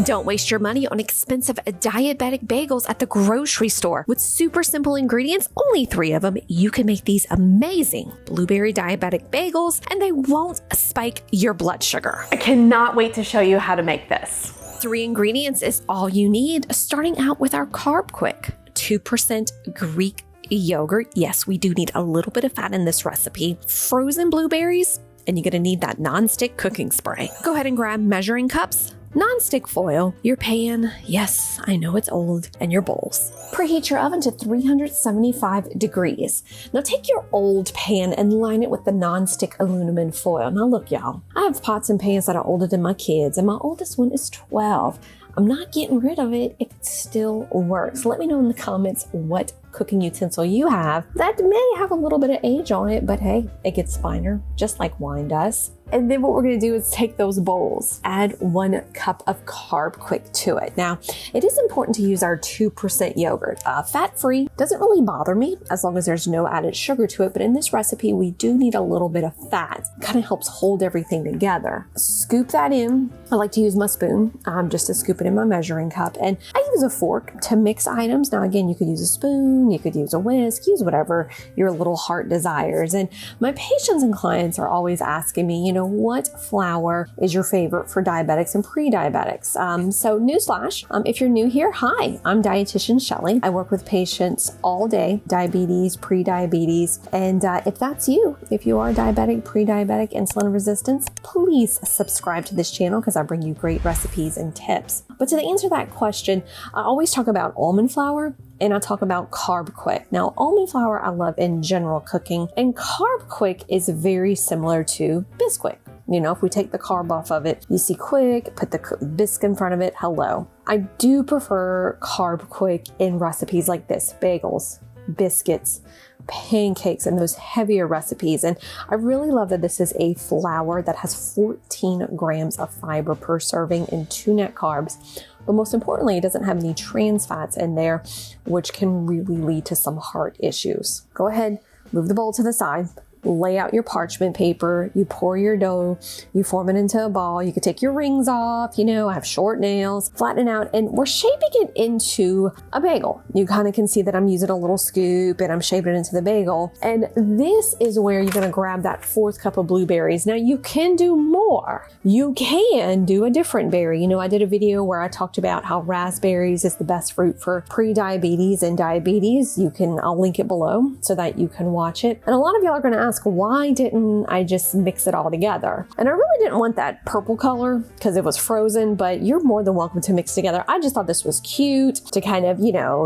Don't waste your money on expensive diabetic bagels at the grocery store. With super simple ingredients, only 3 of them, you can make these amazing blueberry diabetic bagels, and they won't spike your blood sugar. I cannot wait to show you how to make this. 3 ingredients is all you need, starting out with our carbquik, 2% Greek yogurt. Yes, we do need a little bit of fat in this recipe. Frozen blueberries, and you're going to need that non-stick cooking spray. Go ahead and grab measuring cups, non-stick foil, your pan, yes, I know it's old, and your bowls. Preheat your oven to 375 degrees. Now take your old pan and line it with the non-stick aluminum foil. Now look, y'all, I have pots and pans that are older than my kids, and my oldest one is 12. I'm not getting rid of it if it still works. Let me know in the comments what cooking utensil you have that may have a little bit of age on it, but hey, it gets finer, just like wine does. And then what we're gonna do is take those bowls, add 1 cup of carbquik to it. Now, it is important to use our 2% yogurt. Fat-free, doesn't really bother me as long as there's no added sugar to it, but in this recipe, we do need a little bit of fat. Kind of helps hold everything together. Scoop that in. I like to use my spoon just to scoop it in my measuring cup. And I use a fork to mix items. Now, again, you could use a spoon, you could use a whisk, use whatever your little heart desires. And my patients and clients are always asking me, what flour is your favorite for diabetics and pre-diabetics? So newsflash, if you're new here, hi, I'm Dietitian Shelly. I work with patients all day, diabetes, pre-diabetes. And if that's you, if you are diabetic, pre-diabetic, insulin resistance, please subscribe to this channel because I bring you great recipes and tips. But to answer that question, I always talk about almond flour and I talk about carbquik. Now, almond flour I love in general cooking, and carbquik is very similar to Bisquick. If we take the carb off of it, you see quick, put the bisque in front of it, hello. I do prefer carbquik in recipes like this, bagels, biscuits, pancakes, and those heavier recipes. And I really love that this is a flour that has 14 grams of fiber per serving and 2 net carbs. But most importantly, it doesn't have any trans fats in there, which can really lead to some heart issues. Go ahead, move the bowl to the side. Lay out your parchment paper, you pour your dough, you form it into a ball. You could take your rings off, I have short nails, flatten it out, and we're shaping it into a bagel. You kind of can see that I'm using a little scoop and I'm shaping it into the bagel. And this is where you're gonna grab that 4th cup of blueberries. Now you can do more. You can do a different berry. I did a video where I talked about how raspberries is the best fruit for pre-diabetes and diabetes. I'll link it below so that you can watch it. And a lot of y'all are gonna ask, why didn't I just mix it all together? And I really didn't want that purple color because it was frozen, but you're more than welcome to mix together. I just thought this was cute to kind of,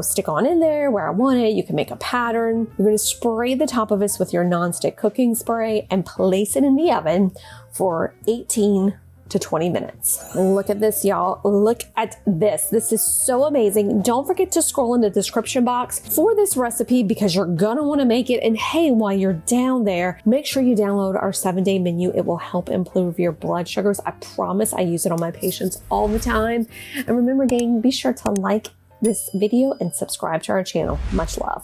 stick on in there where I want it. You can make a pattern. You're going to spray the top of this with your nonstick cooking spray and place it in the oven for 18 to 20 minutes. Look at this, y'all. Look at this. This is so amazing. Don't forget to scroll in the description box for this recipe because you're gonna wanna make it. And hey, while you're down there, make sure you download our 7-day menu. It will help improve your blood sugars. I promise I use it on my patients all the time. And remember, gang, be sure to like this video and subscribe to our channel. Much love.